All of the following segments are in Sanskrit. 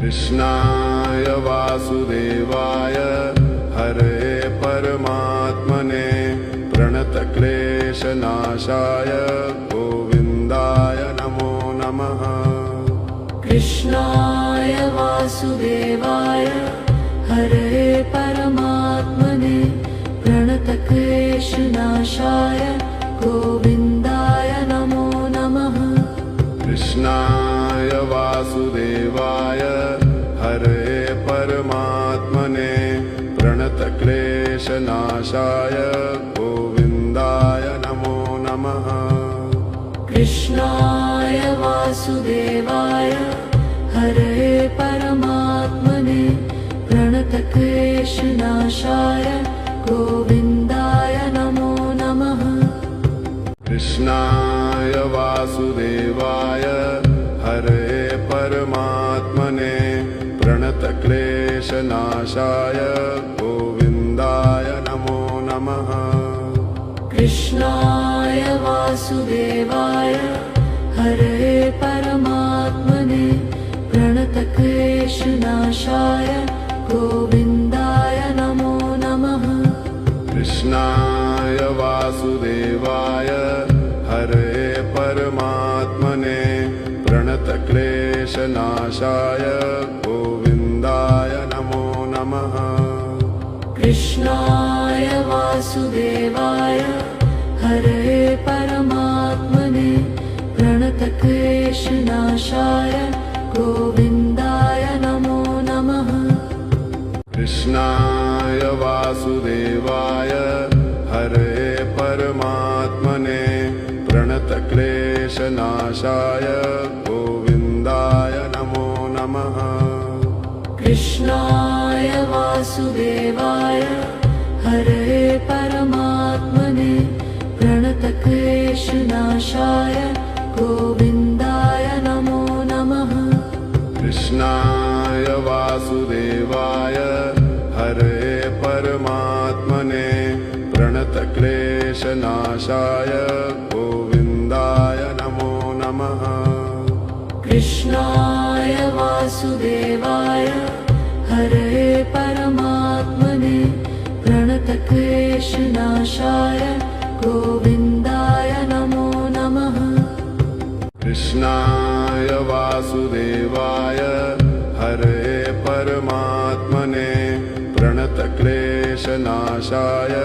कृष्णाय वासुदेवाय हरे परमात्मने प्रणतक्लेशनाशाय गोविन्दाय नमो नमः। कृष्णाय वासुदेवाय हरे परमात्मने प्रणतक्लेशनाशाय गोविन्दाय नमो नमः। कृष्णाय वासुदेवाय हरे परमात्मने प्रणतक्लेशनाशाय गोविन्दाय नमो नमः। कृष्णाय वासुदेवाय हरे परमात्मने प्रणतक्लेशनाशाय गोविन्दाय नमो नमः। कृष्णाय वासुदेवाय हरे परमात्मने प्रणतक्लेशनाशाय गोविन्दाय नमो नमः। कृष्णाय वासुदेवाय हरे परमात्मने प्रणतक्लेशनाशाय गोविन्दाय नमो नमः। कृष्णाय वासुदेवाय हरे परमात्मने प्रणतक्लेशनाशाय गोविन्दाय नमो नमः। कृष्णाय वासुदेवाय हरे परमात्मने प्रणतक्लेशनाशाय गोविन्दाय नमो नमः। कृष्णाय वासुदेवाय हरे परमात्मने प्रणतक्लेशनाशाय गोविन्दाय नमो नमः। कृष्णाय वासुदेवाय हरे परमात्मने प्रणतक्लेशनाशाय गोविन्दाय नमो नमः। कृष्णाय वासुदेवाय हरे परमात्मने प्रणतक्लेशनाशाय गोविन्दाय नमो नमः। कृष्णाय वासुदेवाय हरे परमात्मने प्रणतक्लेशनाशाय गोविन्दाय नमो नमः। कृष्णाय वासुदेवाय हरे परमात्मने प्रणतक्लेशनाशाय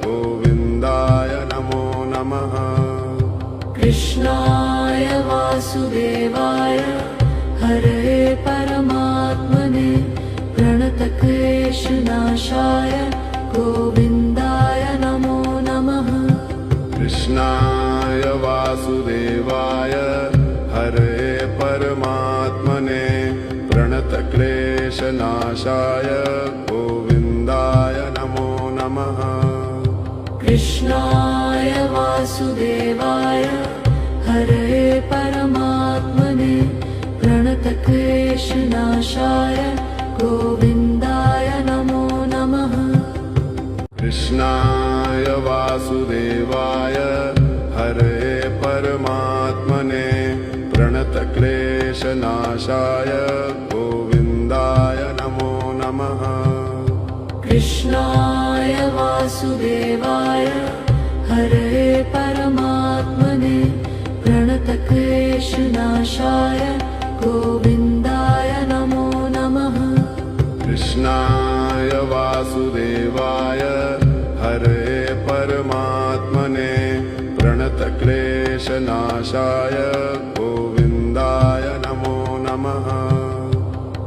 गोविन्दाय नमो नमः। कृष्णाय वासुदेवाय हरे परमात्मने प्रणतक्लेशनाशाय गोविन्दाय नमो नमः। कृष्णाय वासुदेवाय हरे परमात्मने प्रणतक्लेशनाशाय गोविन्दाय नमो नमः। कृष्णाय वासुदेवाय हरे परमात्मने प्रणतक्लेशनाशाय गोविन्दाय नमो नमः। कृष्णाय वासुदेवाय हरे परमात्मने प्रणतक्लेशनाशाय गोविन्दाय नमो नमः। कृष्णाय वासुदेवाय हरे परमात्मने प्रणतक्लेशनाशाय गोविन्दाय नमो नमः। कृष्णाय वासुदेवाय हरे परमात्मने प्रणतक्लेशनाशाय गोविन्दाय नमो नमः।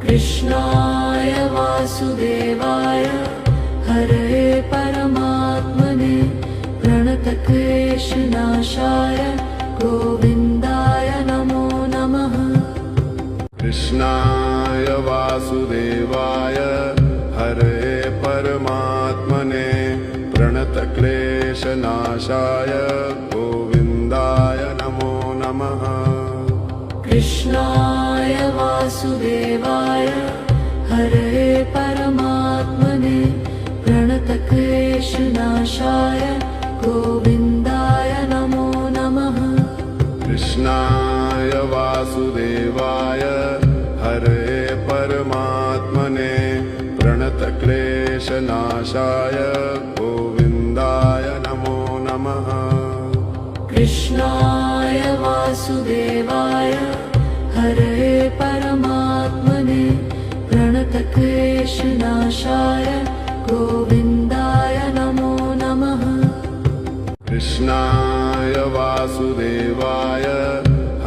कृष्णाय वासुदेवाय हरे परमात्मने प्रणतक्लेशनाशाय गोविन्दाय नमो नमः। कृष्णाय वासुदेवाय हरे परमात्मने प्रणतक्लेशनाशाय गोविन्दाय नमो नमः। कृष्णाय वासुदेवाय हरे परमात्मने प्रणतक्लेशनाशाय गोविन्दाय नमो नमः। कृष्णाय वासुदेवाय हरे परमात्मने परमात्मने प्रणतक्लेशनाशाय गोविन्दाय नमो नमः कृष्णाय वासुदेवाय हरे परमात्मने प्रणतक्लेशनाशाय गोविन्दाय नमो नमः कृष्णाय वासुदेवाय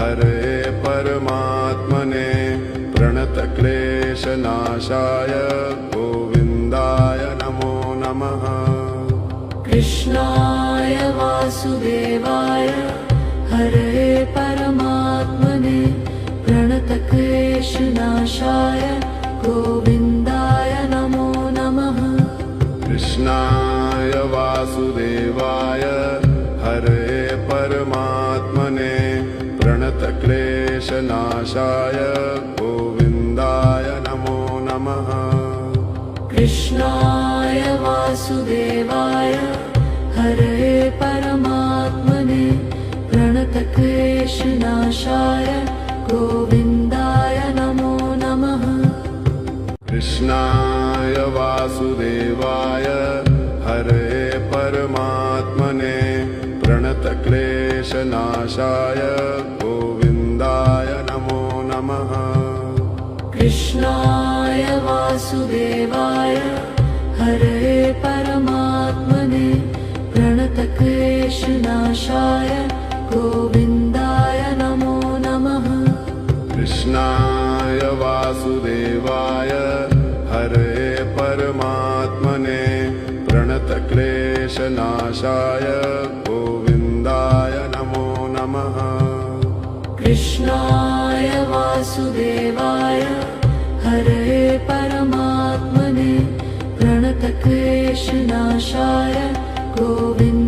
हरे परमात्मने प्रणतक्लेशनाशाय गोविन्दाय नमो नमः कृष्णाय वासुदेवाय हरे परमात्मने प्रणतक्लेशनाशाय गोविन्दाय नमो नमः कृष्णाय वासुदेवाय हरे परमात्मने प्रणतक्लेशनाशाय गोविन्दाय नमो नमः कृष्णाय वासुदेवाय हरे परमात्मने प्रणतक्लेशनाशाय गोविन्दाय नमो नमः कृष्णाय वासुदेवाय हरे परमात्मने प्रणतक्लेशनाशाय गोविन्दाय नमो नमः कृष्णाय वासुदेवाय हरे परमात्मने प्रणतक्लेशनाशाय गोविन्दाय नमो नमः कृष्णाय वासुदेवाय हरे परमात्मने प्रणतक्लेशनाशाय गोविन्दाय नमो नमः कृष्णाय वासुदेवाय हरे परमात्मने प्रणतक्लेशनाशाय गोविन्दाय